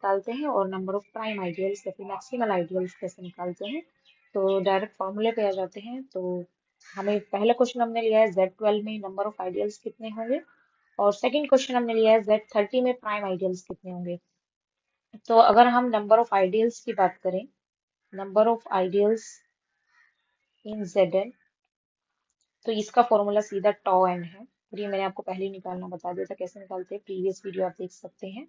निकालते हैं और नंबर ऑफ प्राइम आइडियल्स या फिर मैक्सिमल आइडियल्स कैसे निकालते हैं। तो डायरेक्ट फॉर्मूले पे आ जाते हैं। तो हमें पहला क्वेश्चन हमने लिया है Z12 में नंबर ऑफ आइडियल्स कितने होंगे, और सेकंड क्वेश्चन हमने लिया है Z30 में प्राइम आइडियल्स कितने होंगे। तो अगर हम नंबर ऑफ आइडियल्स की बात करें, number of ideals in Zn, तो इसका फॉर्मूला सीधा टॉ एन है। और ये मैंने आपको पहले ही निकालना बता दिया था, कैसे निकालते हैं, प्रीवियस वीडियो आप देख सकते हैं।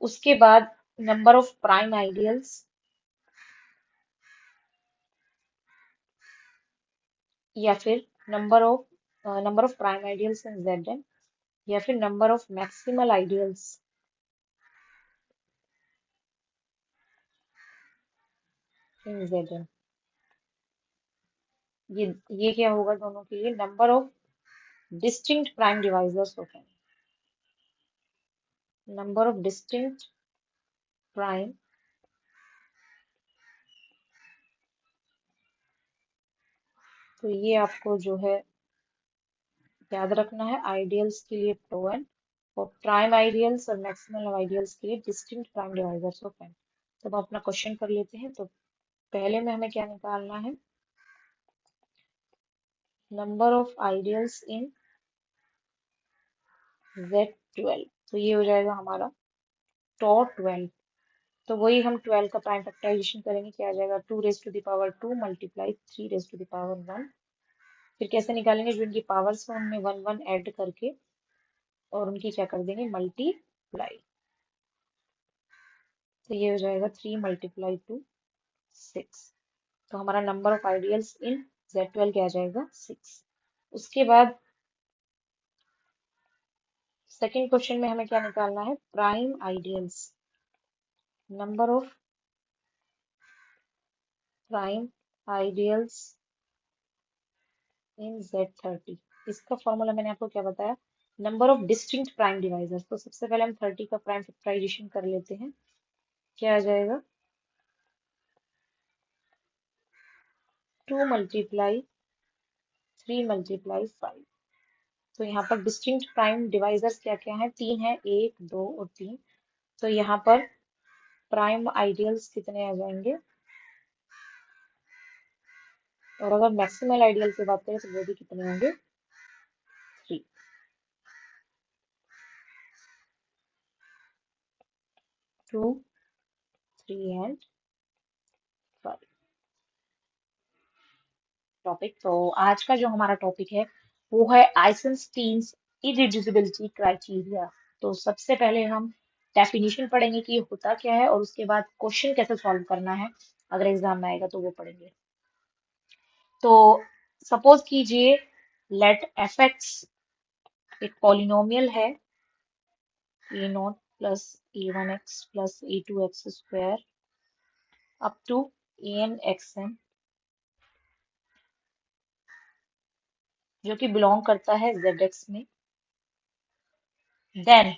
उसके बाद नंबर ऑफ प्राइम आइडियल्स या फिर number of prime ideals in Zn, या फिर number of maximal ideals in Zn। ये क्या होगा दोनों के लिए, number of distinct prime divisors of n, number of distinct prime, तो ये आपको जो है याद रखना है, आइडियल्स के लिए टो एन, और प्राइम आइडियल्स और मैक्सिमल आइडियल्स के लिए distinct prime divisors of n। तो हम अपना क्वेश्चन कर लेते हैं। तो पहले में हमें क्या निकालना है, number of ideals in Z12, तो ये हो जाएगा हमारा टॉ 12। तो वही हम 12 का प्राइम फैक्टराइजेशन करेंगे, क्या आ जाएगा, 2 raised to the power 2 multiply 3 raised to the power 1। फिर कैसे निकालेंगे, जो इनकी पावर्स है उनमें 1 1 ऐड करके और उनकी क्या कर देंगे, मल्टीप्लाई। तो ये हो जाएगा 3 मल्टीप्लाई 2 6। तो हमारा number of ideals in Z12 क्या आ जाएगा, 6। उसके बाद सेकेंड क्वेश्चन में हमें क्या निकालना है, prime ideals, number of prime ideals in Z30। इसका फॉर्मूला मैंने आपको क्या बताया, number of distinct prime divisors. तो सबसे पहले हम 30 का प्राइम फैक्टराइजेशन कर लेते हैं, क्या आ जाएगा, 2 मल्टीप्लाई 3 मल्टीप्लाई 5। तो यहाँ पर डिस्टिंक्ट प्राइम डिवाइजर्स क्या क्या है, 3 है, 1 2 और 3। तो यहाँ पर प्राइम आइडियल्स कितने आ जाएंगे, और अगर मैक्सिमल आइडियल की बात करें तो वो भी कितने होंगे, 3। 2 3 एंड 5 टॉपिक। तो आज का जो हमारा टॉपिक है वो है आइसेंस्टीन्स इरेड्यूसिबिलिटी क्राइटेरिया। तो सबसे पहले हम डेफिनेशन पढ़ेंगे कि ये होता क्या है, और उसके बाद क्वेश्चन कैसे सॉल्व करना है, अगर एग्जाम में आएगा तो वो पढ़ेंगे। तो सपोज कीजिए, लेट एफ एक्स एक पॉलिनोमियल है, a naught plus a1x plus a2x square up to an xn, जो कि बिलोंग करता है zx में। देन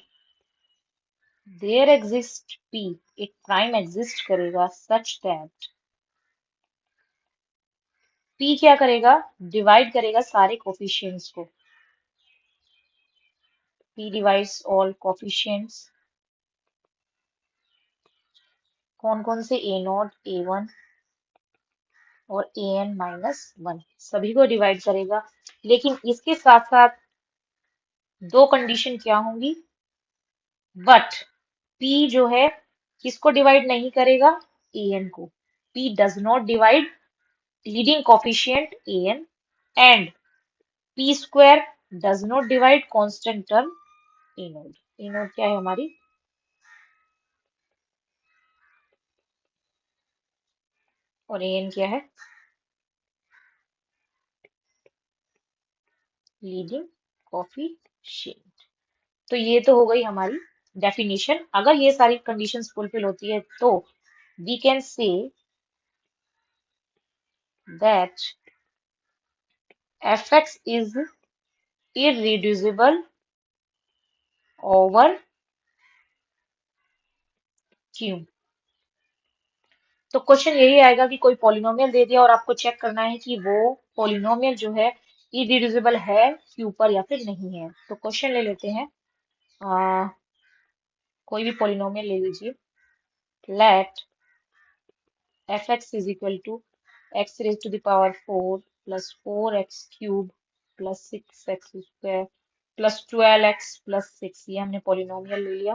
देयर एग्जिस्ट p, एक प्राइम एग्जिस्ट करेगा सच दैट p क्या करेगा, डिवाइड करेगा सारे कोफिशिएंट्स को। p डिवाइड्स ऑल कोफिशिएंट्स, कौन कौन से, a नॉट a1 और an माइनस 1, सभी को डिवाइड करेगा। लेकिन इसके साथ साथ दो कंडीशन क्या होंगी, बट p जो है किसको डिवाइड नहीं करेगा, an को। p does not divide leading coefficient an, and p square does not divide constant term a node. a node क्या है हमारी, और an क्या है, लीडिंग कोफिशिएंट। तो ये तो हो गई हमारी डेफिनेशन। अगर ये सारी कंडीशंस फुलफिल होती है तो we can say that fx इज irreducible over q। तो क्वेश्चन यही आएगा कि कोई पॉलिनोमियल दे दिया और आपको चेक करना है कि वो पॉलिनोमियल जो है इरिड्यूसिबल है क्यू पर या फिर नहीं है। तो क्वेश्चन ले लेते हैं, कोई भी पॉलिनोमियल ले लीजिए। Let fx is equal to x raised to the power 4 plus 4x cube plus 6x square plus 12x plus 6, ये हमने पॉलिनोमियल ले लिया।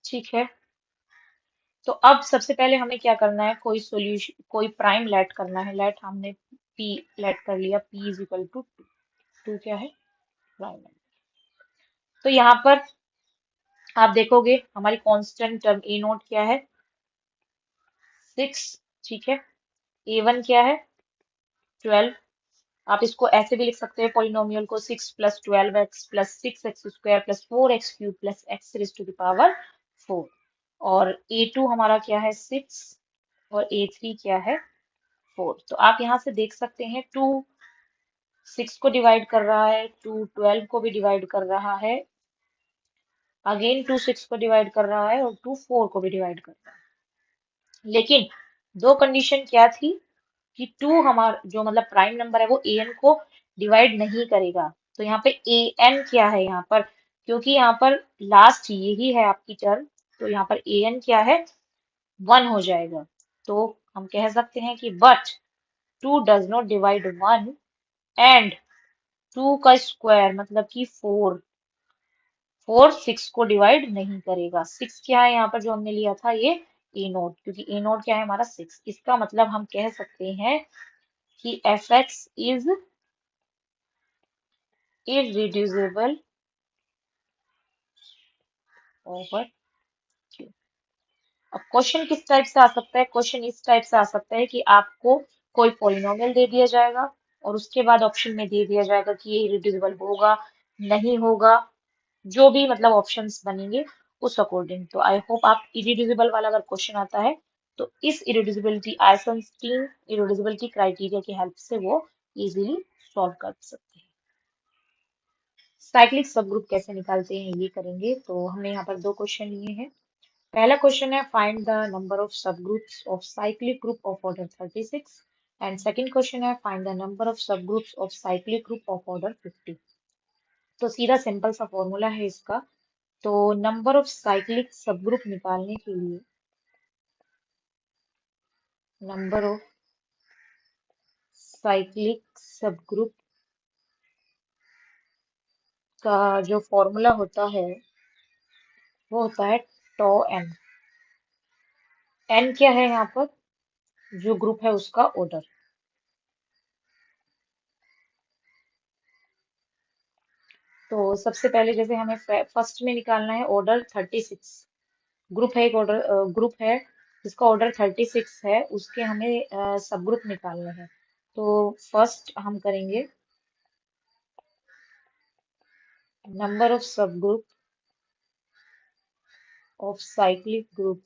ठीक है, तो अब सबसे पहले हमें क्या करना है, कोई सॉल्यूशन, कोई प्राइम लेट करना है। लेट हमने p लेट कर लिया, p इज इक्वल टू 2 क्या है, प्राइम नंबर। तो यहाँ पर आप देखोगे हमारी कांस्टेंट टर्म ए नोट क्या है, 6। ठीक है, a1 क्या है, 12। आप इसको ऐसे भी लिख सकते हैं पॉलिनोमियल को, 6 plus 12x plus 6x square plus 4x cube plus x raise to the power 4। और a2 हमारा क्या है, 6, और a3 क्या है, 4। तो आप यहाँ से देख सकते हैं 2 6 को डिवाइड कर रहा है, 2 12 को भी डिवाइड कर रहा है, अगेन 2 6 को डिवाइड कर रहा है, और 2 4 को भी डिवाइड कर रहा है। लेकिन दो कंडीशन क्या थी कि 2 हमारा जो मतलब प्राइम नंबर है वो an को डिवाइड नहीं करेगा। तो यहाँ पे an क्या है यहाँ पर, क्योंकि यहाँ पर लास्ट यही है आपकी टर्म, तो यहाँ पर an क्या है, 1 हो जाएगा। तो हम कह सकते हैं कि but 2 does not divide 1 and 2 का स्क्वायर मतलब कि 4 6 को डिवाइड नहीं करेगा। 6 क्या है यहाँ पर जो हमने लिया था, ये ए नोट, क्योंकि ए नोट क्या है हमारा 6। इसका मतलब हम कह सकते हैं कि F x is irreducible over Q. अब क्वेश्चन किस टाइप से आ सकता है, क्वेश्चन इस टाइप से आ सकता है कि आपको कोई पॉलिनोमियल दे दिया जाएगा और उसके बाद ऑप्शन में दे दिया जाएगा कि ये इररिड्यूसिबल होगा, नहीं होगा, जो भी मतलब ऑप्शंस बनेंगे उस अकॉर्डिंग। तो आई होप आप इरिड्यूसिबल वाला अगर क्वेश्चन आता है तो इस इरिड्यूसिबिलिटी आइसेंस्टीन इरिड्यूसिबिलिटी क्राइटेरिया की हेल्प से वो इजीली सॉल्व कर सकते हैं। साइक्लिक सब ग्रुप कैसे निकालते हैं ये करेंगे। तो हमने यहाँ पर दो क्वेश्चन लिए हैं। पहला क्वेश्चन है फाइंड द नंबर ऑफ सब groups of cyclic group of order 36 and second question है फाइंड द नंबर ऑफ सब groups of cyclic group of order 50। तो सीधा सिंपल सा फॉर्मूला है इसका। तो नंबर ऑफ साइक्लिक सब ग्रुप निकालने के लिए नंबर ऑफ साइक्लिक सब ग्रुप का जो फॉर्मूला होता है वो होता है टॉ एन। एन क्या है यहाँ पर, जो ग्रुप है उसका ऑर्डर। तो सबसे पहले जैसे हमें फर्स्ट में निकालना है ऑर्डर 36। ग्रुप है, एक ऑर्डर ग्रुप है जिसका ऑर्डर 36 है, उसके हमें सब ग्रुप निकालने हैं। तो फर्स्ट हम करेंगे नंबर ऑफ सब group of cyclic group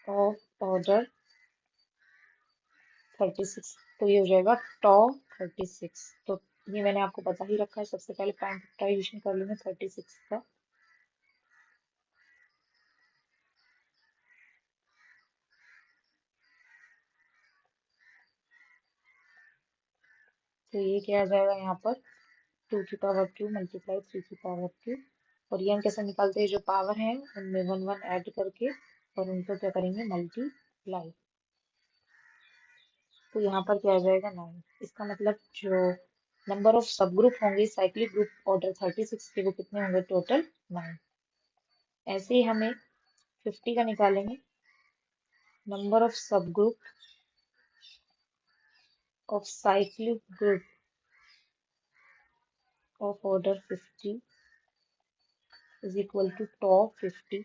of order 36। तो ये हो जाएगा टॉ 36। तो ये मैंने आपको बता ही रखा है, सबसे पहले प्राइम फैक्टराइजेशन कर लूंगा 36 का। तो ये क्या आ जाएगा यहाँ पर, 2 की पावर 2 मल्टीप्लाई 3 की पावर 2। और ये हम कैसे निकालते हैं, जो पावर है उनमें 1 1 ऐड करके और उनको क्या करेंगे, मल्टीप्लाई। तो यहाँ पर क्या आ जाएगा, 9। इसका मतलब जो नंबर ऑफ सब ग्रुप होंगे साइक्लिक ग्रुप ऑर्डर 36 के, वो कितने होंगे, टोटल 9। ऐसे ही हमें 50 का निकालेंगे, नंबर ऑफ सब group of cyclic group of order 50 is equal to tau 50।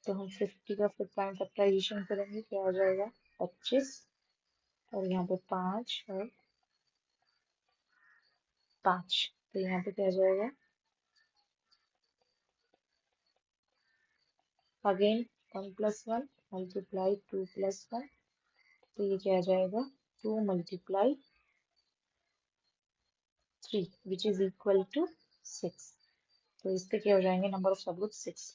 तो हम 50 का फिर प्राइम फैक्टराइजेशन करेंगे, क्या आ जाएगा, 25, और यहाँ पे 5 और 5। तो यहाँ पे क्या आ जाएगा, अगेन 1 प्लस 1 मल्टीप्लाई 2 प्लस 1। तो ये क्या आ जाएगा, 2 multiply 3 which is equal to 6। तो इसके क्या हो जाएंगे, नंबर ऑफ सब ग्रुप 6।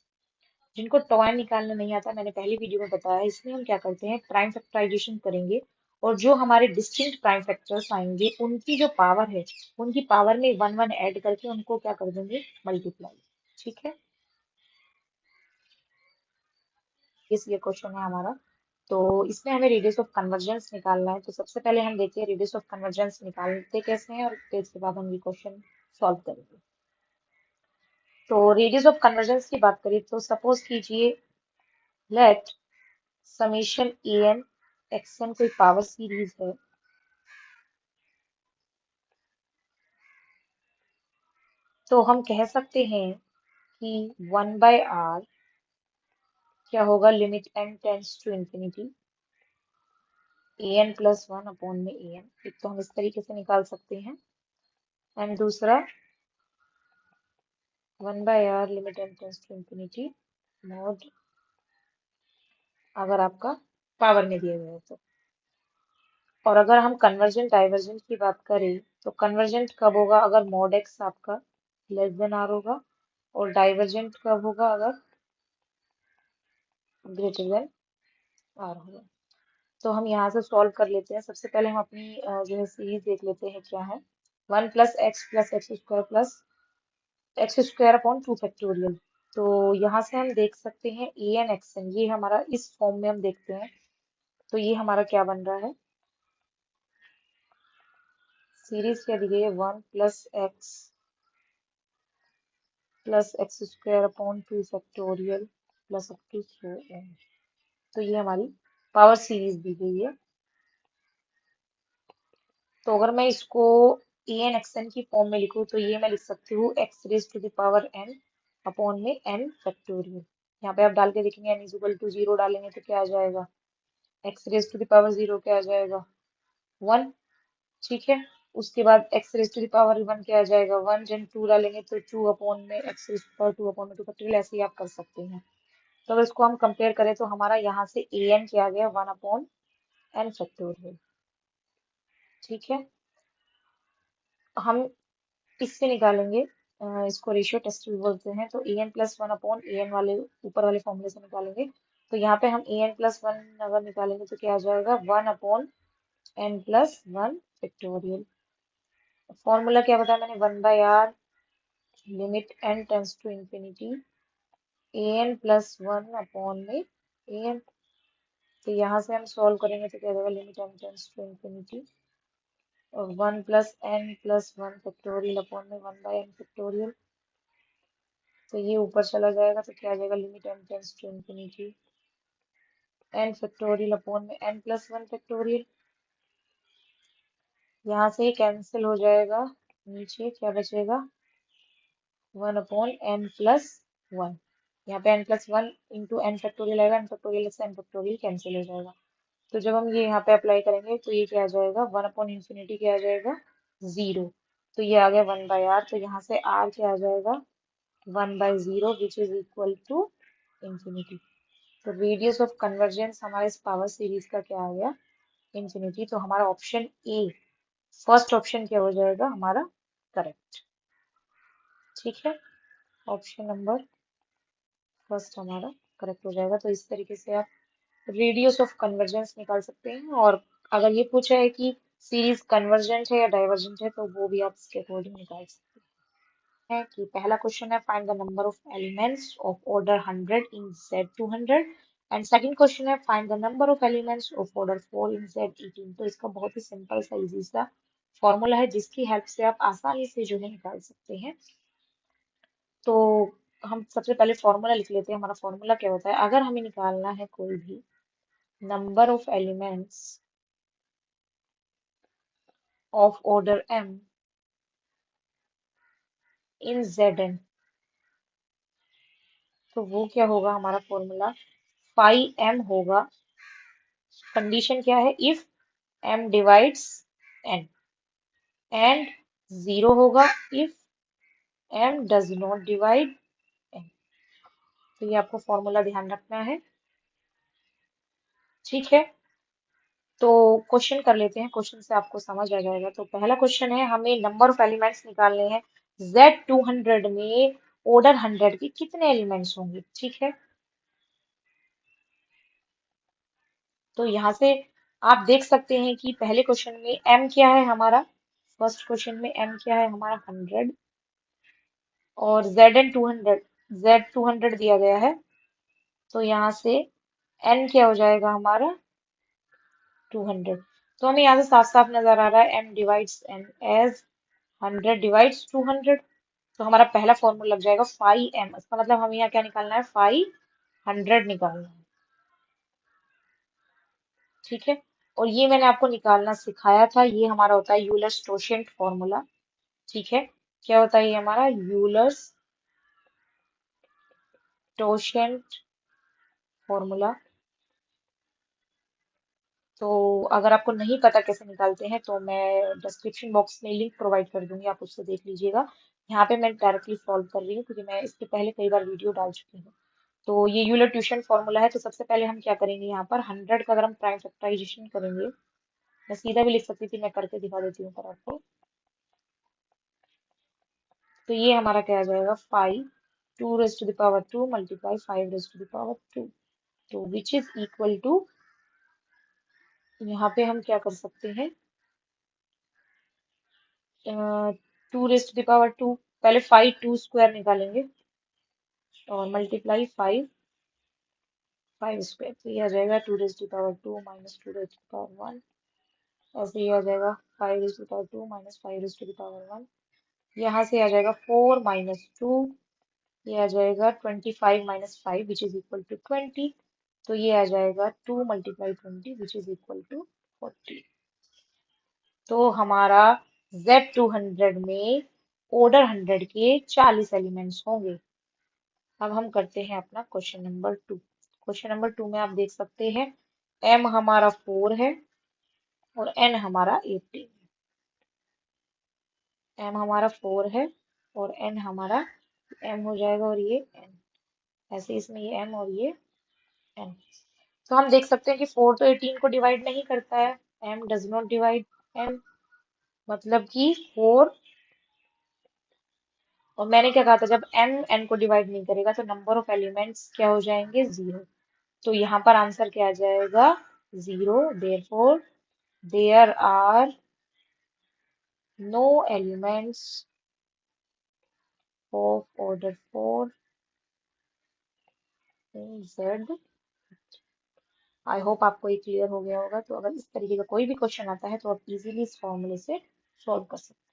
जिनको टॉय निकालना नहीं आता, मैंने पहली वीडियो में बताया, इसमें हम क्या करते हैं, प्राइम फैक्टराइजेशन करेंगे और जो हमारे डिस्टिंक्ट प्राइम फैक्टर्स आएंगे उनकी जो पावर है, उनकी पावर में 1 1 ऐड करके उनको क्या कर देंगे, मल्टीप्लाई। ठीक है, ये क्वेश्चन है हमारा। तो इसमें हमें रेडियस ऑफ कन्वर्जेंस निकालना है। तो सबसे पहले हम देखते हैं रेडियस ऑफ कन्वर्जेंस निकालते कैसे हैं, और फिर इसके बाद हम ये क्वेश्चन सॉल्व करेंगे। तो रेडियस ऑफ कन्वर्जेंस की बात करें तो सपोज कीजिए, लेट समेशन ए एन एक्स एन कोई पावर सीरीज है। तो हम कह सकते हैं कि 1/r क्या होगा, limit n tends to infinity a n plus one upon में ए एन। एक तो हम इस तरीके से निकाल सकते हैं, एंड दूसरा 1/r limit n tends to infinity mod, अगर आपका पावर में दिया गया है तो। और अगर हम कन्वर्जेंट डाइवर्जेंट की बात करें तो कन्वर्जेंट कब होगा, अगर मॉड एक्स आपका लेस देन आर होगा, और डाइवर्जेंट कब होगा, अगर ग्रेटर देन आर होगा। तो हम यहाँ से सॉल्व कर लेते हैं। सबसे पहले हम अपनी जो है सीरीज देख लेते हैं क्या है। 1 + x + x² x² upon 2 factorial. तो यहाँ से हम देख सकते हैं ए एन एक्स एन, ये हमारा इस फॉर्म में हम देखते हैं। तो ये हमारा क्या बन रहा है, सीरीज क्या दी गई है, 1 + x + x² upon 2 factorial plus up to so on. तो ये हमारी पावर सीरीज दी गई है। तो अगर मैं इसको ए एन एक्स एन की फॉर्म में लिखूं तो ये मैं लिख सकती हूँ x raise to the power n upon में एन फैक्टोरियल। यहाँ पे आप डाल के देखेंगे एन इज इक्वल टू 0 डालेंगे तो क्या आ जाएगा, x raise to the power 0 क्या आ जाएगा, 1। ठीक है, उसके बाद x raise to the power 1 क्या आ जाएगा, 1 जन 2 डालेंगे तो 2 अपॉन में x raise to power 2 upon में 2 फैक्टोरियल। ऐसे ही आप कर सकते हैं। तो अगर इसको हम कंपेयर करें तो हमारा यहाँ से ए एन क्या आ गया, 1/n फैक्टोरियल। ठीक है, हम इससे निकालेंगे, इसको रेशियो टेस्ट भी बोलते हैं। तो ए n plus one upon A N वाले ऊपर वाले फॉर्मूले से निकालेंगे। तो यहाँ पे हम ए एन प्लस वन अगर निकालेंगे तो क्या आ जाएगा, 1/n+1 फैक्टोरियल। फॉर्मूला क्या बताया मैंने, 1/r limit n tends to infinity a n plus one upon में ए एन। तो यहाँ से हम सॉल्व करेंगे तो क्या आ जाएगा, limit n tends to infinity और 1 + n+1 फैक्टोरियल अपॉन में 1/n फैक्टोरियल। तो ये ऊपर चला जाएगा तो क्या आ जाएगा, limit n tends to infinity n factorial upon में n+1 फैक्टोरियल। यहाँ से ये कैंसिल हो जाएगा, नीचे क्या बचेगा, 1/n+1। यहाँ पे n+1 इंटू एन फैक्टोरियल आएगा, n फैक्टोरियल से n फैक्टोरियल कैंसिल हो जाएगा। तो जब हम ये यहाँ पे अप्लाई करेंगे तो ये क्या आ जाएगा, 1/इंफिनिटी क्या आ जाएगा, 0। तो ये आ गया 1/r। तो यहाँ से r क्या आ जाएगा, 1/0 which is equal to infinity. तो रेडियस ऑफ कन्वर्जेंस हमारे इस पावर सीरीज का क्या आ गया, इंफिनिटी। तो हमारा ऑप्शन ए, फर्स्ट ऑप्शन क्या हो जाएगा हमारा करेक्ट। ठीक है, ऑप्शन नंबर फर्स्ट हमारा करेक्ट हो जाएगा। तो इस तरीके से आप रेडियस ऑफ कन्वर्जेंस निकाल सकते हैं। और अगर ये पूछा है कि सीरीज कन्वर्जेंट है या डाइवर्जेंट है तो वो भी आप इसके अकॉर्डिंग निकाल सकते हैं। कि पहला क्वेश्चन है find the number of elements of order 100 in Z200, and second question है find the number of elements of order 4 in Z18। तो इसका बहुत ही सिंपल सा इजी सा फॉर्मूला है जिसकी हेल्प से आप आसानी से जो है निकाल सकते हैं। तो हम सबसे पहले फॉर्मूला लिख लेते हैं। हमारा फॉर्मूला क्या होता है, अगर हमें निकालना है कोई भी number of elements of order m in Zn, तो वो क्या होगा हमारा फॉर्मूला, फाई m होगा। कंडीशन क्या है, if m divides n, and 0 होगा if m does not divide n। तो ये आपको फॉर्मूला ध्यान रखना है। ठीक है, तो क्वेश्चन कर लेते हैं, क्वेश्चन से आपको समझ आ जाएगा। तो पहला क्वेश्चन है, हमें नंबर ऑफ एलिमेंट्स निकालने हैं। Z200 में ऑर्डर 100 के कितने एलिमेंट्स होंगे। ठीक है, तो यहाँ से आप देख सकते हैं कि पहले क्वेश्चन में m क्या है हमारा, फर्स्ट क्वेश्चन में m क्या है हमारा 100, और Zn 200 Z 200 दिया गया है, तो यहाँ से N क्या हो जाएगा हमारा 200। तो हमें यहाँ से साफ साफ नजर आ रहा है M divides N as 100 divides 200। तो हमारा पहला फॉर्मूला लग जाएगा 5M। इसका मतलब हमें यहाँ क्या निकालना है, 500 निकालना है। ठीक है, और ये मैंने आपको निकालना सिखाया था, ये हमारा होता है यूलर्स टोशेंट फॉर्मूला। ठीक है, क्या होता है ये हमारा यूलर्स टोशेंट फॉर्मूला। तो अगर आपको नहीं पता कैसे निकालते हैं तो मैं डिस्क्रिप्शन बॉक्स में लिंक प्रोवाइड कर दूंगी, आप उससे देख लीजिएगा। यहाँ पे मैं डायरेक्टली सॉल्व कर रही हूँ क्योंकि मैं इसके पहले कई बार वीडियो डाल चुकी हूँ। तो ये यूलर ट्यूशन फॉर्मूला है। तो सबसे पहले हम क्या करेंगे, यहाँ पर 100 का अगर हम प्राइम फैक्टराइजेशन करेंगे, मैं सीधा भी लिख सकती थी, मैं करके दिखा देती हूँ पर आपको। तो ये हमारा क्या आ जाएगा, 5 2 raised to the power 2 multiply 5 raised to the power 2। तो विच इज इक्वल टू, यहाँ पे हम क्या कर सकते हैं, 2 raised to the power 2, पहले 5 2 स्क्वायर निकालेंगे और मल्टीप्लाई 5 5 स्क्वायर। तो ये आ जाएगा 2 raised to the power 2 minus 2 raised to the power 1। ऐसे ही आ जाएगा 5 raised to the power 2 minus 5 raised to the power 1। यहाँ से आ जाएगा 4 - 2, ये आ जाएगा 25 - 5 विच इज इक्वल टू 20। तो ये आ जाएगा 2 × 20 विच इज इक्वल टू 40। तो हमारा Z 200 में ऑर्डर 100 के 40 एलिमेंट्स होंगे। अब हम करते हैं अपना क्वेश्चन नंबर 2। क्वेश्चन नंबर 2 में आप देख सकते हैं M हमारा 4 है और N हमारा 18। M हमारा 4 है और N हमारा, M हो जाएगा और ये N, ऐसे इसमें ये M और ये N। तो हम देख सकते हैं कि 4 तो 18 को डिवाइड नहीं करता है, M does not divide N, मतलब कि 4। और मैंने क्या कहा था, जब M N को डिवाइड नहीं करेगा तो नंबर ऑफ एलिमेंट्स क्या हो जाएंगे, 0। तो यहाँ पर आंसर क्या आ जाएगा, 0। Therefore there are no elements of order 4 in Z। I hope आपको ये क्लियर हो गया होगा। तो अगर इस तरीके का कोई भी क्वेश्चन आता है तो आप इजीली इस फॉर्मूले से सॉल्व कर सकते हैं।